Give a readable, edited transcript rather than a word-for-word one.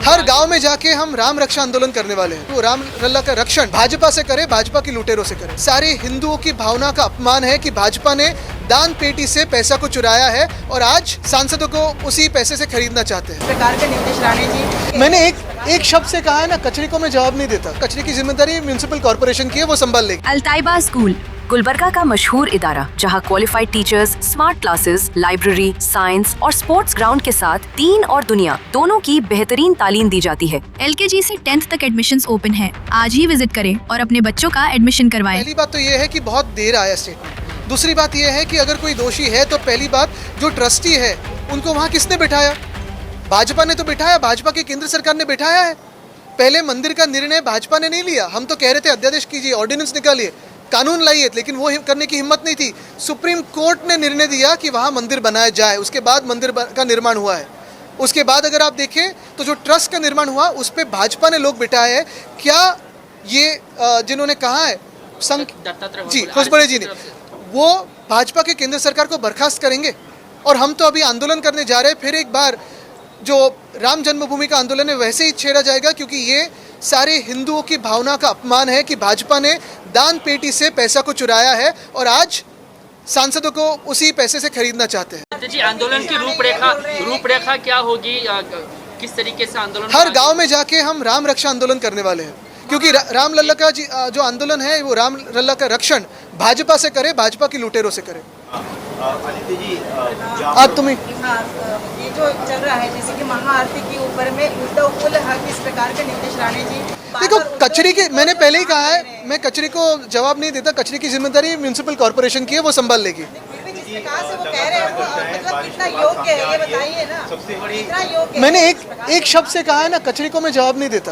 हर गांव में जाके हम राम रक्षा आंदोलन करने वाले हैं। वो राम लल्ला का रक्षण भाजपा से करे, भाजपा की लुटेरों से करे। सारे हिंदुओं की भावना का अपमान है कि भाजपा ने दान पेटी से पैसा को चुराया है और आज सांसदों को उसी पैसे से खरीदना चाहते हैं। सरकार के नीतीश राणे जी, मैंने एक शब्द से कहा है ना, कचरे को मैं जवाब नहीं देता। कचरे की जिम्मेदारी म्युनिसिपल कॉर्पोरेशन की है, वो संभाल लेगी। अल्ताइबा स्कूल गुलबर्गा का मशहूर इदारा, जहां qualified teachers, smart classes, library, science और स्पोर्ट्स ग्राउंड के साथ दीन और दुनिया दोनों की बेहतरीन तालीम दी जाती है। LKG से 10th तक एडमिशन्स ओपन है। आज ही विजिट करें और अपने बच्चों का एडमिशन करवाएं। पहली बात तो ये है कि बहुत देर आया स्टेटमेंट। दूसरी बात ये है कि अगर कोई दोषी है तो पहली बात जो ट्रस्टी है उनको वहाँ किसने बिठाया? भाजपा ने तो बिठाया, भाजपा की केंद्र सरकार ने बिठाया है। पहले मंदिर का निर्णय भाजपा ने नहीं लिया। हम तो कह रहे थे अध्यादेश कीजिए, ऑर्डिनेंस निकालिए, कानून लाइए, लेकिन वो करने की हिम्मत नहीं थी। सुप्रीम कोर्ट ने निर्णय दिया कि वहाँ मंदिर बनाया जाए, उसके बाद मंदिर का निर्माण हुआ है। उसके बाद अगर आप देखें तो जो ट्रस्ट का निर्माण हुआ उस पर भाजपा ने लोग बिठाए हैं। क्या ये जिन्होंने कहा है जी खोसबड़े जी ने, वो भाजपा के केंद्र सरकार को बर्खास्त करेंगे? और हम तो अभी आंदोलन करने जा रहे हैं। फिर एक बार जो राम जन्मभूमि का आंदोलन है वैसे ही छेड़ा जाएगा, क्योंकि ये सारे हिंदुओं की भावना का अपमान है कि भाजपा ने दान पेटी से पैसा को चुराया है और आज सांसदों को उसी पैसे से खरीदना चाहते हैं। जी, आंदोलन की रूपरेखा क्या होगी? किस तरीके से आंदोलन? हर गांव में जाके हम राम रक्षा आंदोलन करने वाले हैं, क्योंकि राम लल्ला का जो आंदोलन है वो राम लल्ला का रक्षण भाजपा से करे, भाजपा की लुटेरों से करे। आदित्य जी, आज तुम्हें ये जो चल रहा है जैसे कि महाआरती के ऊपर में उद्धव उल हक इस प्रकार के नीतीश राणे जी, देखो कचरे की, मैंने पहले ही कहा है, मैं कचरे को जवाब नहीं देता। कचरे की जिम्मेदारी म्युनिसिपल कॉर्पोरेशन की है, वो संभाल लेगी। फिर भी जिस प्रकार से वो कह रहे हैं वो मतलब कितना योग्य है ये बताइए ना। सबसे बड़ी कितना योग्य है? मैंने एक शब्द से कहा है ना, कचरे को मैं जवाब नहीं देता।